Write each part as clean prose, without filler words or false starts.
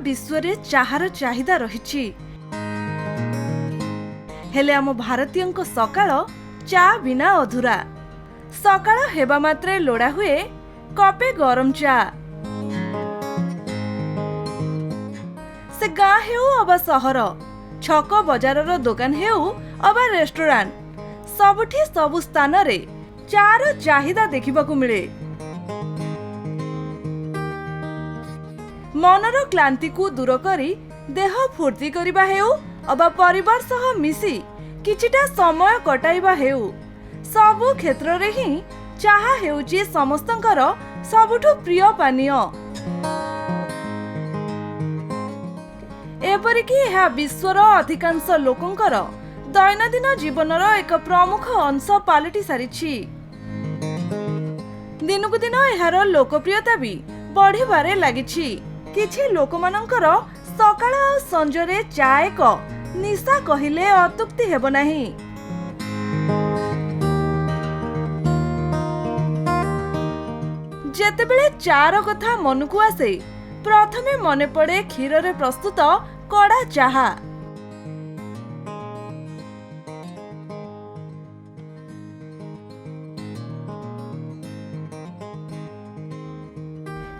विश्व रे चाहार चाहिदा रहिछि हेले आम भारतीयंको सकाळ चा बिना अधूरा। सकाळ हेबा मात्रे लोड़ा हुए कपे गरम चा। से गाँ हेउ अबा सहर, छक बजारर दोकान हेउ अबा रेस्टोरेंट, सबुठी सबु स्थान रे चार चाहिदा देखिबाकू मिले। मनर क्लांति को दूर करी देह फूर्ति करिबा हेउ अबा परिवार सह मिसी किछिटा समय कटाइबा हेउ, सबु क्षेत्र रे ही चाहा हेउची समस्तंकर सबुठु प्रिय पानीय। एपरिकी यह विश्वर अधिकांश लोकंकर दैनंदिन जीवनर एक प्रमुख अंश पालटि सारिछि। दिनकु दिन एहार लोकप्रियता भी बढ़िबारे लागिछि। किछि लोकमानंकर सकाळ आ संजरे चा एक निशा कहिले अतुक्ति हेबो नाही। जेतेबेले चार कथा मनकु आसे प्रथमे मने पड़े क्षीर रे प्रस्तुत कड़ा चाहा।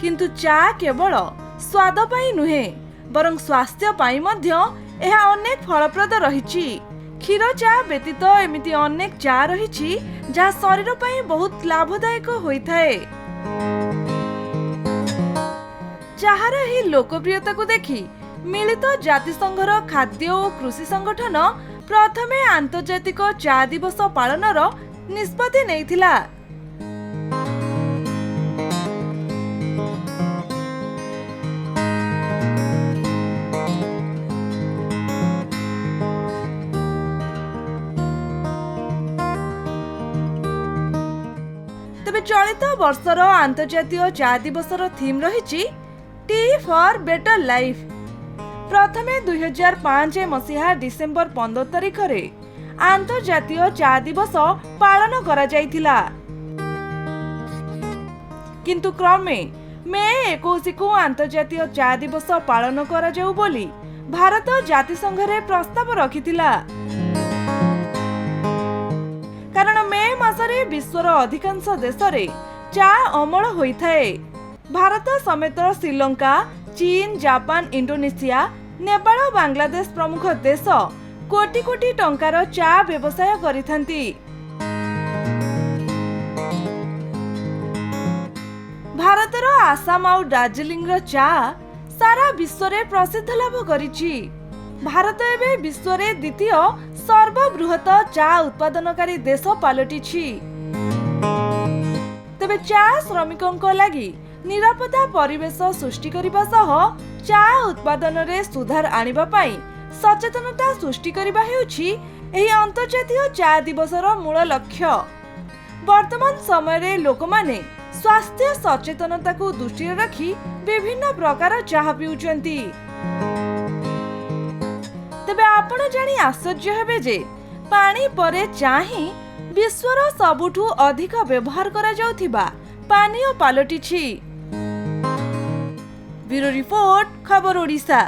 किंतु चा केवल स्वाद पाई नुहे बरं स्वास्थ्य पाई मध्य एहा अनेक फलप्रद रहिछि। क्षीर चा व्यतीत एमिति अनेक चा रहिछि जहा शरीर पाई बहुत लाभदायक होइथाए। चाहार ही लोकप्रियता को देखि मिलित जातिसंघर खाद्य और कृषि संगठन प्रथमे आंतर्जातिक चा दिवस पालनर निष्पत्ति नेइथिला। तेबे चलित वर्षर आंतर्जातीय चा दिवसर थीम रहिछि टी फॉर बेटर लाइफ। प्रथमे 2005 मसीहा डिसेम्बर 15 तारिख रे आंतर्जातीय चा दिवस पालन करा जायथिला, किंतु क्रमे मई 21 को आंतर्जातीय चा दिवस पालन करा जाऊ बोली भारत जातिसंघ रे प्रस्ताव रखिथिला। कारण मई मासरे विश्वर अधिकांश देश रे चा अमल होइथाए। भारत समेत श्रीलंका, चीन, जापान, इंडोनेशिया, नेपाल, बांग्लादेश प्रमुख देश कोटी कोटी टंकार चा व्यवसाय करिथांती। भारतर आसाम और दार्जिलिंग रो चा सारा विश्व रे प्रसिद्ध लाभ करिछि। भारत एबे विश्व रे द्वितीय सर्वबृहत चा उत्पादनकारी देश पालटिछि। तबे चा श्रमिकों लागि निरापदा परिवेश सृष्टि करिबा सह चा उत्पादन रे सुधार आनिबा पई सचेतनता सृष्टि करिबा हेउछि एही अंतर्जातीय चा दिवसर मूल लक्ष्य। वर्तमान समय रे लोकमाने स्वास्थ्य सचेतनता को दृष्टि रखी विभिन्न प्रकार चाहा पिउचंती। तबे आपण जानि आश्चर्य हेबे जे पानी परे चा ही विश्वर सबुठु अधिक व्यवहार करा जाउथिबा पानीय पालटिछि। ब्यूरो रिपोर्ट, खबर ओडिशा।